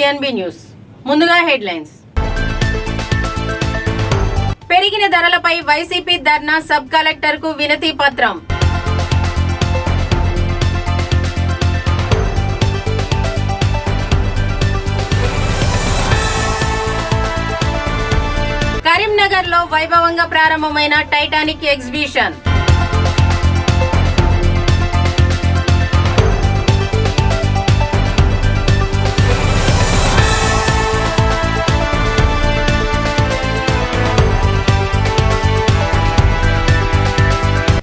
TNB news. ముందుగా headlines. పెరిగిన ధరలపై వైసీపీ ధర్నా, సబ్ కలెక్టర్ కు వినతి పత్రం. కరీంనగర్ లో వైభవంగా ప్రారంభమైన టైటానిక్ ఎగ్జిబిషన్.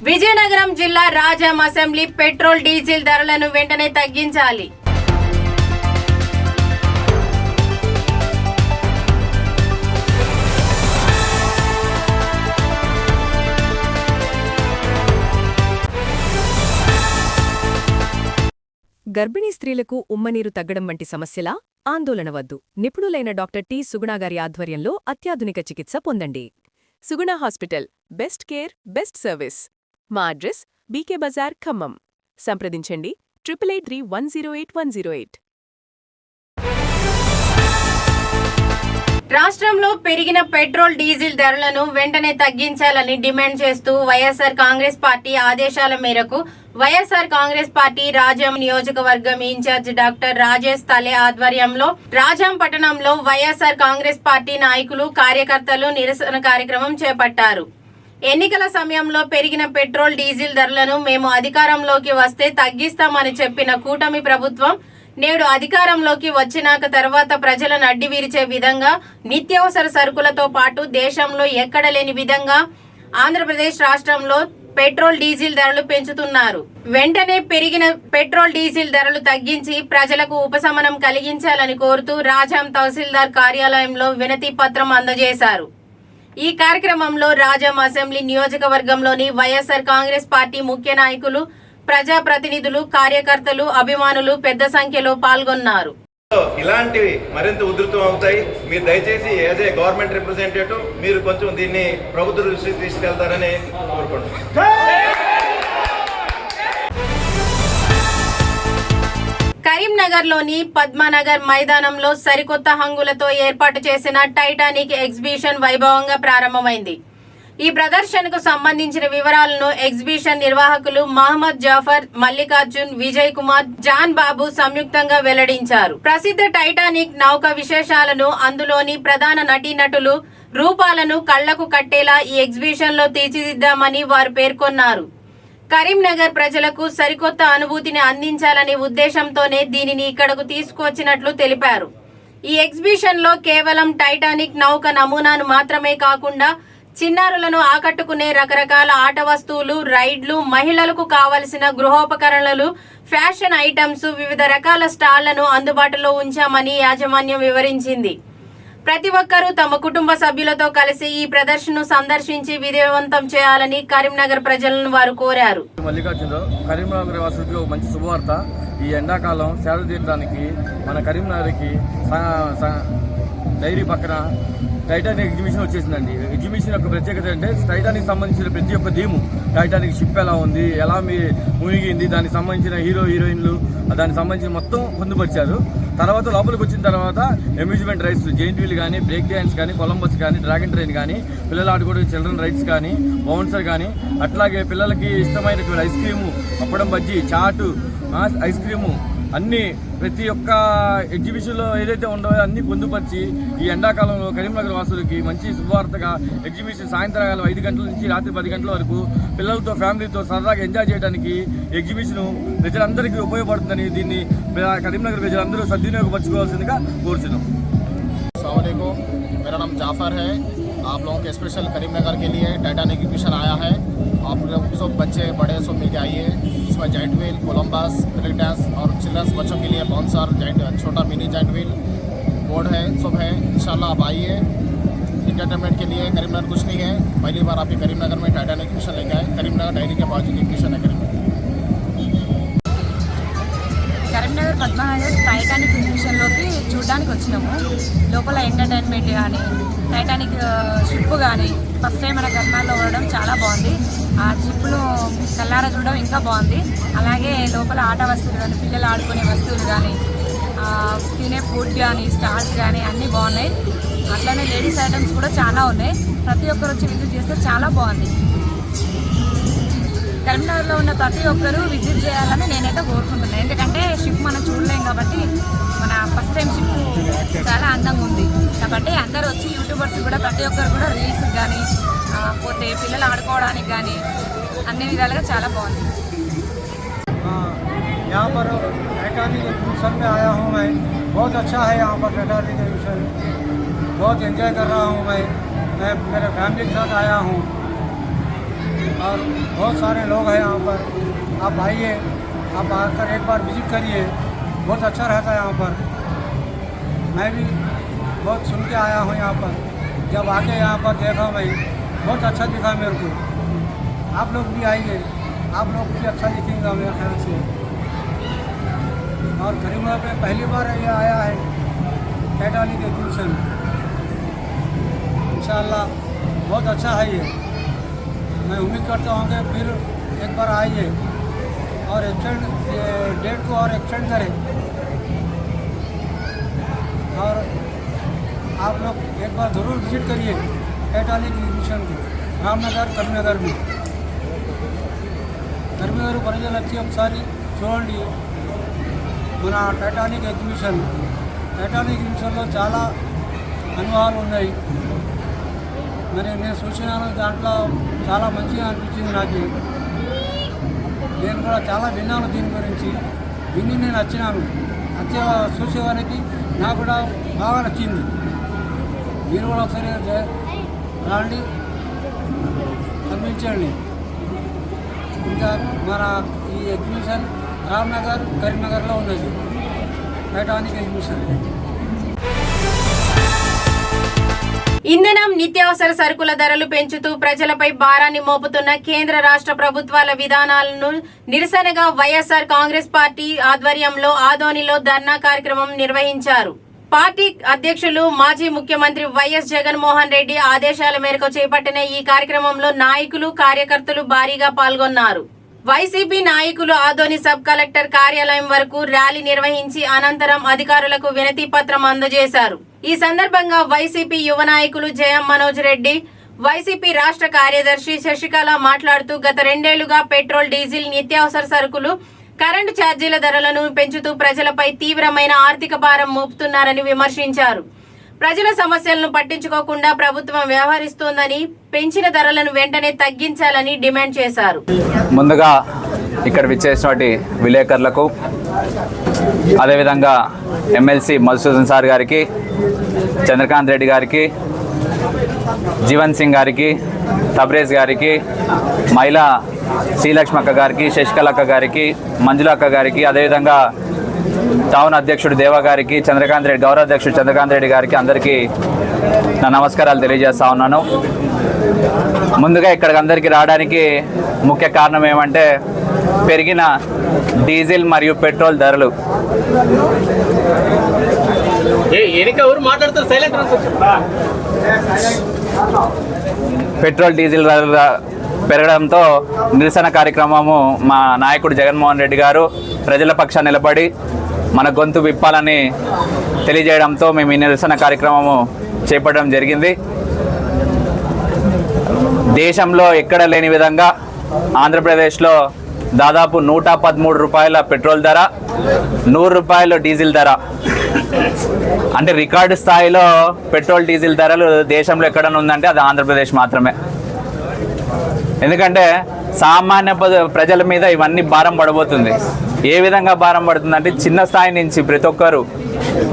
విజయనగరం జిల్లా రాజాం అసెంబ్లీ పెట్రోల్ డీజిల్ ధరలను వెంటనే తగ్గించాలి. గర్భిణీ స్త్రీలకు ఉమ్మనీరు తగ్గడం వంటి సమస్యలా? ఆందోళన వద్దు. నిపుణులైన డాక్టర్ టి. సుగుణాగారి ఆధ్వర్యంలో అత్యాధునిక చికిత్స పొందండి. Suguna hospital, best care, best service. మా అడ్రస్ బీకే బజార్, ఖమ్మం. సంప్రదించండి 8883108108. రాష్ట్రంలో పెరిగిన పెట్రోల్ డీజిల్ ధరలను వెంటనే తగ్గించాలని డిమాండ్ చేస్తూ వైఎస్ఆర్ కాంగ్రెస్ పార్టీ ఆదేశాల మేరకు వైఎస్ఆర్ కాంగ్రెస్ పార్టీ రాజాం నియోజకవర్గం ఇన్ఛార్జ్ డాక్టర్ రాజేష్ తలే ఆధ్వర్యంలో రాజాం పట్టణంలో వైఎస్ఆర్ కాంగ్రెస్ పార్టీ నాయకులు, కార్యకర్తలు నిరసన కార్యక్రమం చేపట్టారు. ఎన్నికల సమయంలో పెరిగిన పెట్రోల్ డీజిల్ ధరలను మేము అధికారంలోకి వస్తే తగ్గిస్తామని చెప్పిన కూటమి ప్రభుత్వం నేడు అధికారంలోకి వచ్చినాక తర్వాత ప్రజలను అడ్డి విరిచే విధంగా నిత్యావసర సరుకులతో పాటు దేశంలో ఎక్కడ లేని విధంగా ఆంధ్రప్రదేశ్ రాష్ట్రంలో పెట్రోల్ డీజిల్ ధరలు పెంచుతున్నారు. వెంటనే పెరిగిన పెట్రోల్ డీజిల్ ధరలు తగ్గించి ప్రజలకు ఉపశమనం కలిగించాలని కోరుతూ రాజాం తహసీల్దార్ కార్యాలయంలో వినతి పత్రం అందజేశారు. ఈ కార్యక్రమంలో రాజాం అసెంబ్లీ నియోజకవర్గంలోని వైఎస్ఆర్ కాంగ్రెస్ పార్టీ ముఖ్య నాయకులు, ప్రజాప్రతినిధులు, కార్యకర్తలు, అభిమానులు పెద్ద సంఖ్యలో పాల్గొన్నారు. ఇలాంటివి మరింత ఉధృతం అవుతాయి. మీరు దయచేసి యాజ్ ఏ గవర్నమెంట్ రిప్రజెంటేటివ్ మీరు కొంచెం దీన్ని ప్రభుత్వ దృష్టికి తీసుకెళ్తారని కోరుకుంటున్నాను. కరీంనగర్ లోని పద్మనగర్ మైదానంలో సరికొత్త హంగులతో ఏర్పాటు చేసిన టైటానిక్ ఎగ్జిబిషన్ వైభవంగా ప్రారంభమైంది. ఈ ప్రదర్శనకు సంబంధించిన వివరాలను ఎగ్జిబిషన్ నిర్వాహకులు మహమ్మద్ జాఫర్, మల్లికార్జున్, విజయ్ కుమార్, జాన్ బాబు సంయుక్తంగా వెల్లడించారు. ప్రసిద్ధ టైటానిక్ నౌక విశేషాలను, అందులోని ప్రధాన నటీనటులు రూపాలను కళ్లకు కట్టేలా ఈ ఎగ్జిబిషన్ లో తీర్చిదిద్దామని వారు పేర్కొన్నారు. కరీంనగర్ ప్రజలకు సరికొత్త అనుభూతిని అందించాలనే ఉద్దేశంతోనే దీనిని ఇక్కడకు తీసుకువచ్చినట్లు తెలిపారు. ఈ ఎగ్జిబిషన్ లో కేవలం టైటానిక్ నౌక నమూనాను మాత్రమే కాకుండా చిన్నారులను ఆకట్టుకునే రకరకాల ఆట వస్తువులు, రైడ్లు, మహిళలకు కావలసిన గృహోపకరణలు, ఫ్యాషన్ ఐటమ్స్, వివిధ రకాల స్టాళ్లను అందుబాటులో ఉంచామని యాజమాన్యం వివరించింది. ప్రతి ఒక్కరూ తమ కుటుంబ సభ్యులతో కలిసి ఈ ప్రదర్శనను సందర్శించి విజయవంతం చేయాలని కరీంనగర్ ప్రజలను వారు కోరారు. మల్లికార్జునరావు, కరీంనగర్ వాసులకు మంచి శుభవార్త. ఈ ఎండాకాలం సేద తీర్చడానికి మన కరీంనగర్కి డైరీ పక్కన టైటానిక్ ఎగ్జిబిషన్ వచ్చేసిందండి. ఎగ్జిబిషన్ యొక్క ప్రత్యేకత అంటే టైటానిక్ సంబంధించిన ప్రతి ఒక్క థీము, టైటానిక్ షిప్ ఎలా ఉంది, ఎలా మునిగింది, దానికి సంబంధించిన హీరో హీరోయిన్లు, దానికి సంబంధించిన మొత్తం పొందుపరిచారు. తర్వాత లోపలికి వచ్చిన తర్వాత అమ్యూజ్మెంట్ రైడ్స్, జెయింట్ వీల్ కానీ, బ్రేక్ డ్యాన్స్ కానీ, కొలంబస్ కానీ, డ్రాగన్ ట్రైన్ కానీ, పిల్లలు ఆడుకోవడం చిల్డ్రన్ రైడ్స్ కానీ, బౌన్సర్ కానీ, అట్లాగే పిల్లలకి ఇష్టమైనటువంటి ఐస్ క్రీము, అప్పడం బజ్జీ, చాటు, ఐస్ క్రీము అన్నీ ప్రతి ఒక్క ఎగ్జిబిషన్లో ఏదైతే ఉండవో అన్నీ పొందుపరిచి ఈ ఎండాకాలంలో కరీంనగర్ వాసులకి మంచి శుభవార్తగా ఎగ్జిబిషన్ సాయంత్రకాలం 5 గంటల నుంచి రాత్రి 10 గంటల వరకు పిల్లలతో, ఫ్యామిలీతో సరదాగా ఎంజాయ్ చేయడానికి ఎగ్జిబిషన్ ప్రజలందరికీ ఉపయోగపడుతుందని దీన్ని కరీంనగర్ ప్రజలందరూ సద్వినియోగపరచుకోవాల్సిందిగా కోరుతున్నాం. अस्सलाम वालेकुम, मेरा नाम जाफ़र है. आप लोगों के स्पेशल करीमनगर के लिए टाइटानिक एग्जिबिशन आया है. आप लोग सब बच्चे बड़े सब मिलकर आइए. इसमें giant wheel, Columbus, break dance और चिल्ड्रंस बच्चों के लिए बाउंसर, छोटा मिनी जाइंट व्हील बोर्ड है, सब है. इंशाल्लाह आप आइए. इंटरटेनमेंट के लिए करीमनगर कुछ नहीं है. पहली बार आपके करीमनगर में टाइटानिक एग्जिबिशन लेकर आए. करीमनगर डायरी के बाजू एग्जिबिशन है కరీంనగర్ పద్మనగర్ టైటానిక్ ఎగ్జిబిషన్లోకి చూడడానికి వచ్చినాము. లోపల ఎంటర్టైన్మెంట్ కానీ, టైటానిక్ షిప్ కానీ ఫస్ట్ టైం మన కర్నాల్లో ఉండడం చాలా బాగుంది. ఆ షిప్ను కల్లారా చూడడం ఇంకా బాగుంది. అలాగే లోపల ఆట వస్తువులు కానీ, పిల్లలు ఆడుకునే వస్తువులు కానీ, తినే ఫుడ్ కానీ స్టాల్స్ కానీ అన్నీ బాగున్నాయి. అట్లనే లేడీస్ ఐటమ్స్ కూడా చాలా ఉన్నాయి. ప్రతి ఒక్కరు వచ్చి విజిట్ చేస్తే చాలా బాగుంది. కరీంనగర్లో ఉన్న ప్రతి ఒక్కరూ విజిట్ చేయాలని నేనైతే కోరుకుంటున్నాను. ఎందుకంటే షిప్ మనం చూడలేం కాబట్టి, మన ఫస్ట్ టైం షిప్ చాలా అందంగా ఉంది కాబట్టి అందరూ వచ్చి యూట్యూబర్స్ కూడా ప్రతి ఒక్కరు కూడా రీల్స్ కానీ పోతే పిల్లలు ఆడుకోవడానికి కానీ అన్ని విధాలుగా చాలా బాగుంది. यहाँ पर टाइटैनिक एग्जीबिशन में आया हूँ मैं। बहुत अच्छा है यहाँ पर टाइटैनिक एग्जीबिशन। बहुत एंजॉय कर रहा हूँ मैं मेरे फैमिली के साथ आया हूँ और बहुत सारे लोग हैं यहाँ पर। आप आइए, आप आकर एक बार विजिट करिए, बहुत अच्छा रहता है यहाँ पर। मैं भी बहुत सुन के आया हूँ यहाँ पर। जब आके यहाँ पर देखा मैं, बहुत अच्छा दिखा मेरे को। आप लोग भी आइए, आप लोग भी अच्छा दिखेगा मेरे ख्याल से। और करीमनगर में पहली बार ये आया है टाइटैनिक एग्जीबिशन। इंशाअल्लाह बहुत अच्छा है ये। मैं उम्मीद करता हूँ कि फिर एक बार आइए और एक्सटेंड डेट को और एक्सटेंड करें। और आप लोग एक बार ज़रूर विजिट करिए टाइटैनिक एग्जीबिशन को रामनगर करीमनगर में। కరీంనగర్ ప్రజలు వచ్చి ఒకసారి చూడండి మన టైటానిక్ ఎగ్జిబిషన్లో చాలా అనుభవాలు ఉన్నాయి. మరి నేను చూసినాను, దాంట్లో చాలా మంచిగా అనిపించింది నాకు. నేను కూడా చాలా విన్నాను దీని గురించి. విని నేను వచ్చినాను. చూసేవారికి నాకు కూడా బాగా నచ్చింది. మీరు కూడా ఒకసారి రండి, గమనించండి. ఇంకా మన ఈ ఎగ్జిబిషన్ రామ్నగర్ కరీంనగర్లో ఉన్నది టైటానిక్ ఎగ్జిబిషన్. ఇంధనం, నిత్యావసర సరుకుల ధరలు పెంచుతూ ప్రజలపై భారాన్ని మోపుతున్న కేంద్ర రాష్ట్ర ప్రభుత్వాల విధానాలను నిరసనగా వైఎస్ఆర్ కాంగ్రెస్ పార్టీ ఆధ్వర్యంలో ఆదోనిలో ధర్నా కార్యక్రమం నిర్వహించారు. పార్టీ అధ్యక్షులు మాజీ ముఖ్యమంత్రి వైఎస్ జగన్మోహన్ రెడ్డి ఆదేశాల మేరకు చేపట్టిన ఈ కార్యక్రమంలో నాయకులు, కార్యకర్తలు భారీగా పాల్గొన్నారు. వైసీపీ నాయకులు ఆదోని సబ్ కలెక్టర్ కార్యాలయం వరకు ర్యాలీ నిర్వహించి అనంతరం అధికారులకు వినతి పత్రం అందజేశారు. ఈ సందర్భంగా వైసీపీ యువ నాయకులు జయం మనోజ్ రెడ్డి, వైసీపీ రాష్ట్ర కార్యదర్శి శశికళ మాట్లాడుతూ గత 2 ఏళ్లుగా పెట్రోల్, డీజిల్, నిత్యావసర సరుకులు, కరెంటు ఛార్జీల ధరలను పెంచుతూ ప్రజలపై తీవ్రమైన ఆర్థిక భారం మోపుతున్నారని విమర్శించారు. ప్రజల సమస్యలను పట్టించుకోకుండా ప్రభుత్వం వ్యవహరిస్తోందని, పెంచిన ధరలను వెంటనే తగ్గించాలని డిమాండ్ చేశారు. ముందుగా ఇక్కడ విచ్చేసినటువంటి విలేకరులకు, అదేవిధంగా ఎమ్మెల్సీ మధుసూదన్ సార్ గారికి, చంద్రకాంత్ రెడ్డి గారికి, జీవన్ సింగ్ గారికి, తబ్రేజ్ గారికి, మహిళా శ్రీలక్ష్మక్క గారికి, శశికళక్క గారికి, మంజులక్క గారికి, అదేవిధంగా టౌన్ అధ్యక్షుడు దేవ గారికి, చంద్రకాంత్ రెడ్డి గౌరవ అధ్యక్షుడు చంద్రకాంత్ రెడ్డి గారికి అందరికీ నా నమస్కారాలు తెలియజేస్తా ఉన్నాను. ముందుగా ఇక్కడికి అందరికీ రావడానికి ముఖ్య కారణం ఏమంటే పెరిగిన డీజిల్ మరియు పెట్రోల్ ధరలు. పెట్రోల్, డీజిల్ ధరల పెరగడంతో నిరసన కార్యక్రమము మా నాయకుడు జగన్మోహన్ రెడ్డి గారు ప్రజల పక్షాన నిలబడి మన గొంతు విప్పాలని తెలియజేయడంతో మేము ఈ నిరసన కార్యక్రమము చేపట్టడం జరిగింది. దేశంలో ఎక్కడ లేని విధంగా ఆంధ్రప్రదేశ్లో దాదాపు 113 రూపాయల పెట్రోల్ ధర, 100 రూపాయల డీజిల్ ధర, అంటే రికార్డు స్థాయిలో పెట్రోల్, డీజిల్ ధరలు దేశంలో ఎక్కడైనా ఉందంటే అది ఆంధ్రప్రదేశ్ మాత్రమే. ఎందుకంటే సామాన్య ప్రజల మీద ఇవన్నీ భారం పడబోతుంది. ఏ విధంగా భారం పడుతుందంటే చిన్న స్థాయి నుంచి ప్రతి ఒక్కరు,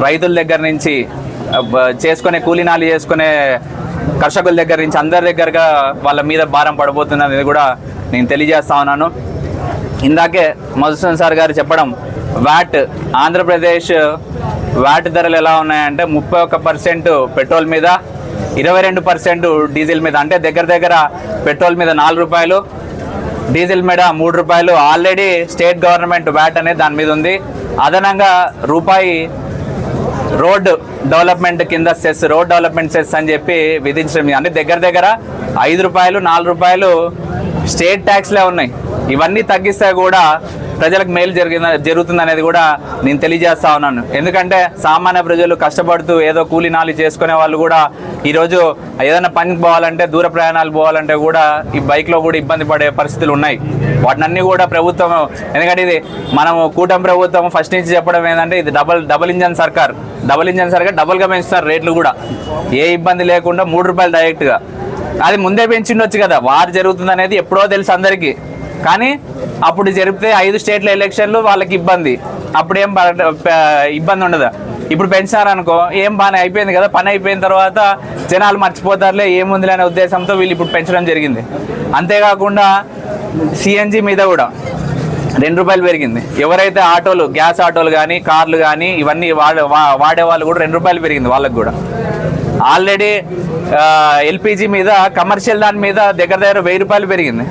రైతుల దగ్గర నుంచి, చేసుకునే కూలీనాలు చేసుకునే కర్షకుల దగ్గర నుంచి అందరి దగ్గరగా వాళ్ళ మీద భారం పడబోతుంది అనేది కూడా నేను తెలియజేస్తా ఉన్నాను. ఇందాకే మధుసూదన్ సార్ గారు చెప్పడం, వ్యాట్, ఆంధ్రప్రదేశ్ వ్యాట్ ధరలు ఎలా ఉన్నాయంటే 31% పెట్రోల్ మీద, 22% డీజిల్ మీద. అంటే దగ్గర పెట్రోల్ మీద 4 రూపాయలు, డీజిల్ మీద 3 రూపాయలు ఆల్రెడీ స్టేట్ గవర్నమెంట్ వ్యాట్ అనేది దాని మీద ఉంది. అదనంగా రూపాయి రోడ్ డెవలప్మెంట్ కింద సెస్, రోడ్ డెవలప్మెంట్ సెస్ అని చెప్పి విధించడం. అంటే దగ్గర 5 రూపాయలు, 4 రూపాయలు స్టేట్ ట్యాక్స్లే ఉన్నాయి. ఇవన్నీ తగ్గిస్తే కూడా ప్రజలకు మేలు జరుగుతుంది అనేది కూడా నేను తెలియజేస్తా ఉన్నాను. ఎందుకంటే సామాన్య ప్రజలు కష్టపడుతూ ఏదో కూలీనాలు చేసుకునే వాళ్ళు కూడా ఈరోజు ఏదైనా పనికి పోవాలంటే దూర ప్రయాణాలు పోవాలంటే కూడా ఈ బైక్లో కూడా ఇబ్బంది పడే పరిస్థితులు ఉన్నాయి. వాటినన్నీ కూడా ప్రభుత్వం, ఎందుకంటే ఇది మనం కూటమి ప్రభుత్వం ఫస్ట్ నుంచి చెప్పడం ఏంటంటే ఇది డబుల్ ఇంజన్ సర్కార్ డబుల్గా పెంచుతారు రేట్లు కూడా, ఏ ఇబ్బంది లేకుండా 3 రూపాయలు డైరెక్ట్గా. అది ముందే పెంచిండొచ్చు కదా, వారు జరుగుతుంది అనేది ఎప్పుడో తెలుసు అందరికీ. కానీ అప్పుడు జరిపితే 5 స్టేట్ల ఎలక్షన్లు వాళ్ళకి ఇబ్బంది, అప్పుడేం ఇబ్బంది ఉండదు. ఇప్పుడు పెంచారనుకో ఏం బాగానే అయిపోయింది కదా, పని అయిపోయిన తర్వాత జనాలు మర్చిపోతారులే ఏముందిలే అనే ఉద్దేశంతో వీళ్ళు ఇప్పుడు పెంచడం జరిగింది. అంతేకాకుండా సిఎన్జి మీద కూడా 2 రూపాయలు పెరిగింది. ఎవరైతే ఆటోలు, గ్యాస్ ఆటోలు కానీ కార్లు కానీ ఇవన్నీ వాడే వాళ్ళు కూడా 2 రూపాయలు పెరిగింది వాళ్ళకు కూడా. ఆల్రెడీ ఎల్పిజి మీద, కమర్షియల్ దాని మీద దగ్గర 1000 రూపాయలు పెరిగింది.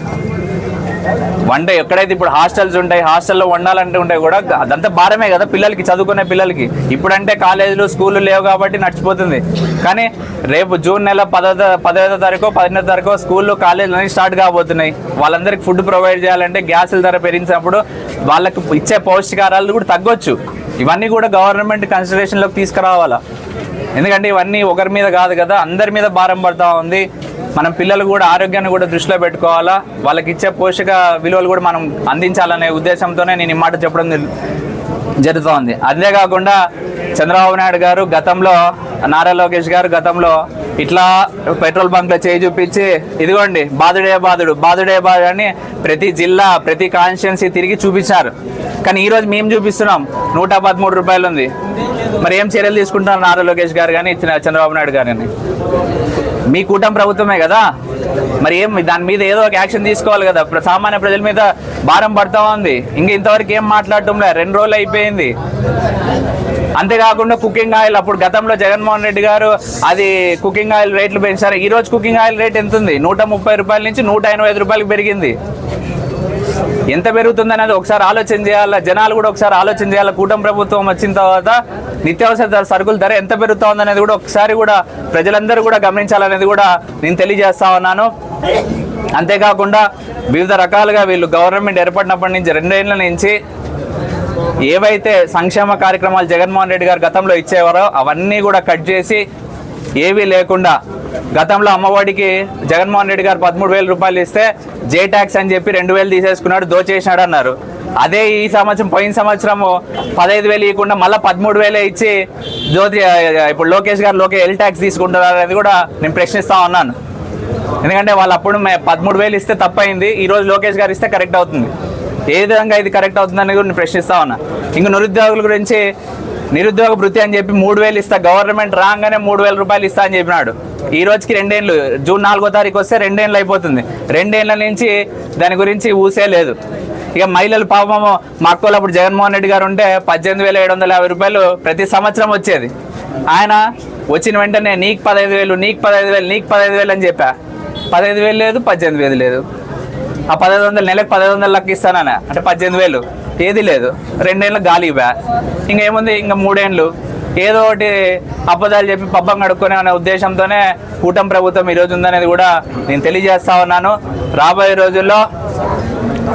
వంట ఎక్కడైతే ఇప్పుడు హాస్టల్స్ ఉంటాయి, హాస్టల్లో వండాలంటే ఉంటాయి కూడా అదంతా భారమే కదా పిల్లలకి, చదువుకునే పిల్లలకి. ఇప్పుడంటే కాలేజీలు స్కూళ్ళు లేవు కాబట్టి నడిచిపోతుంది. కానీ రేపు జూన్ నెల 15వ తారీఖు 18వ తారీఖు స్కూళ్ళు కాలేజీలు అన్నీ స్టార్ట్ కాబోతున్నాయి. వాళ్ళందరికీ ఫుడ్ ప్రొవైడ్ చేయాలంటే గ్యాసుల ధర పెరిగినప్పుడు వాళ్ళకి ఇచ్చే పౌష్టికారాలు కూడా తగ్గొచ్చు. ఇవన్నీ కూడా గవర్నమెంట్ కన్సిడరేషన్లోకి తీసుకురావాలా. ఎందుకంటే ఇవన్నీ ఒకరి మీద కాదు కదా, అందరి మీద భారం పడుతూ ఉంది. మనం పిల్లలు కూడా ఆరోగ్యాన్ని కూడా దృష్టిలో పెట్టుకోవాలా, వాళ్ళకి ఇచ్చే పోషక విలువలు కూడా మనం అందించాలనే ఉద్దేశంతోనే నేను ఈ మాట చెప్పడం జరుగుతోంది. అంతేకాకుండా చంద్రబాబు నాయుడు గారు గతంలో, నారా లోకేష్ గారు గతంలో ఇట్లా పెట్రోల్ బంక్లో చేయి చూపించి ఇదిగోండి బాధుడే బాధుడు అని ప్రతి జిల్లా, ప్రతి కాన్స్టిట్యున్సీ తిరిగి చూపించారు. కానీ ఈరోజు మేము చూపిస్తున్నాం 113 రూపాయలు ఉంది. మరి ఏం చర్యలు తీసుకుంటున్నారు నారా లోకేష్ గారు కానీ చంద్రబాబు నాయుడు గారు కానీ? మీ కూటమి ప్రభుత్వమే కదా, మరి ఏం దాని మీద ఏదో ఒక యాక్షన్ తీసుకోవాలి కదా. సామాన్య ప్రజల మీద భారం పడుతూ ఉంది. ఇంకా ఇంతవరకు ఏం మాట్లాడటం లేదు, 2 రోజులు అయిపోయింది. అంతేకాకుండా కుకింగ్ ఆయిల్, అప్పుడు గతంలో జగన్మోహన్ రెడ్డి గారు అది కుకింగ్ ఆయిల్ రేట్లు పెంచారు. ఈ రోజు కుకింగ్ ఆయిల్ రేట్ ఎంత ఉంది? 130 రూపాయల నుంచి 185 రూపాయలకు పెరిగింది. ఎంత పెరుగుతుంది అనేది ఒకసారి ఆలోచన చేయాలి. జనాలు కూడా ఒకసారి ఆలోచన చేయాలి. కూటమి ప్రభుత్వం వచ్చిన తర్వాత నిత్యావసర సరుకుల ధర ఎంత పెరుగుతా ఉందనేది కూడా ఒకసారి కూడా ప్రజలందరూ కూడా గమనించాలనేది కూడా నేను తెలియజేస్తా ఉన్నాను. అంతేకాకుండా వివిధ రకాలుగా వీళ్ళు గవర్నమెంట్ ఏర్పడినప్పటి నుంచి 2 ఏళ్ల నుంచి ఏవైతే సంక్షేమ కార్యక్రమాలు జగన్మోహన్ రెడ్డి గారు గతంలో ఇచ్చేవారో అవన్నీ కూడా కట్ చేసి ఏవీ లేకుండా, గతంలో అమ్మఒడికి జగన్మోహన్ రెడ్డి గారు 13,000 రూపాయలు ఇస్తే జే ట్యాక్స్ అని చెప్పి 2,000 తీసేసుకున్నాడు, దోచేసినాడు అన్నారు. అదే ఈ సంవత్సరం, పోయిన సంవత్సరము 15,000 ఇవ్వకుండా మళ్ళీ 13,000 ఇచ్చి ఇప్పుడు లోకేష్ గారు ఎల్ ట్యాక్స్ తీసుకుంటారు అనేది కూడా నేను ప్రశ్నిస్తా ఉన్నాను. ఎందుకంటే వాళ్ళు అప్పుడు 13,000 ఇస్తే తప్పైంది, ఈరోజు లోకేష్ గారు ఇస్తే కరెక్ట్ అవుతుంది. ఏ విధంగా ఇది కరెక్ట్ అవుతుందని కూడా నేను ప్రశ్నిస్తా ఉన్నా. ఇంక నిరుద్యోగుల గురించి, నిరుద్యోగ భృతి అని చెప్పి 3,000 ఇస్తా, గవర్నమెంట్ రాగానే 3,000 రూపాయలు ఇస్తా అని చెప్పినాడు. ఈ రోజుకి 2 ఏళ్ళు, జూన్ 4వ తారీఖు వస్తే 2 ఏళ్ళు అయిపోతుంది. 2 ఏళ్ల నుంచి దాని గురించి ఊసే లేదు. ఇక మహిళలు పాపము, మా అక్కలు అప్పుడు జగన్మోహన్ రెడ్డి గారు ఉంటే 18,750 రూపాయలు ప్రతి సంవత్సరం వచ్చేది. ఆయన వచ్చిన వెంటనే నీకు 15,000, నీకు 15,000, నీకు 15,000 అని చెప్పా. 15,000 లేదు, 18,000 లేదు. ఆ 1,500 నెలకు 1,500 లెక్క ఇస్తానన్నా అంటే 18,000 ఏది లేదు. 2 ఏళ్ళకి గాలి ఇవ్వా. ఇంకేముంది, ఇంకా 3 ఏళ్ళు ఏదో ఒకటి అబద్ధాలు చెప్పి పబ్బం కడుక్కునే అనే ఉద్దేశంతోనే కూటమి ప్రభుత్వం ఈరోజు ఉందనేది కూడా నేను తెలియజేస్తా ఉన్నాను. రాబోయే రోజుల్లో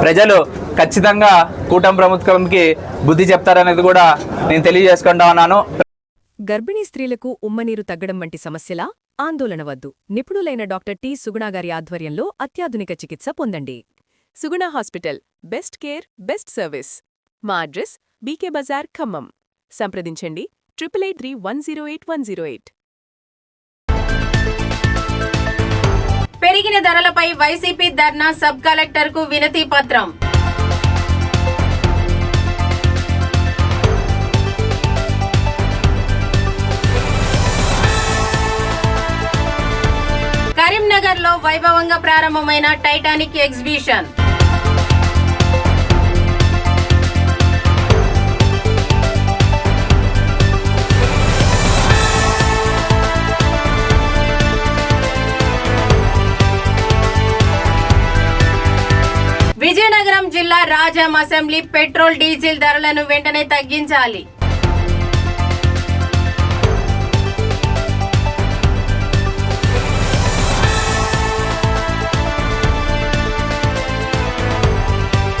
ప్రజలు ఖచ్చితంగా కూటమి ప్రభుత్వంకి బుద్ధి చెప్తారనేది కూడా నేను తెలియజేసుకుంటా ఉన్నాను. గర్భిణీ స్త్రీలకు ఉమ్మనీరు తగ్గడం వంటి సమస్యలా? ఆందోళన వద్దు. నిపుణులైన డాక్టర్ టి. సుగుణ గారి ఆధ్వర్యంలో అత్యాధునిక చికిత్స పొందండి. Suguna hospital, best care, best service. మా అడ్రస్ బీకే బజార్, ఖమ్మం. సంప్రదించండి 883108 పెరిగిన ధరలపై వైసీపీ ధర్నా, సబ్ కలెక్టర్కు వినతి పత్రం. కరీంనగర్లో వైభవంగా ప్రారంభమైన టైటానిక్ ఎగ్జిబిషన్. విజయనగరం జిల్లా రాజాం అసెంబ్లీ పెట్రోల్, డీజిల్ ధరలను వెంటనే తగ్గించాలి.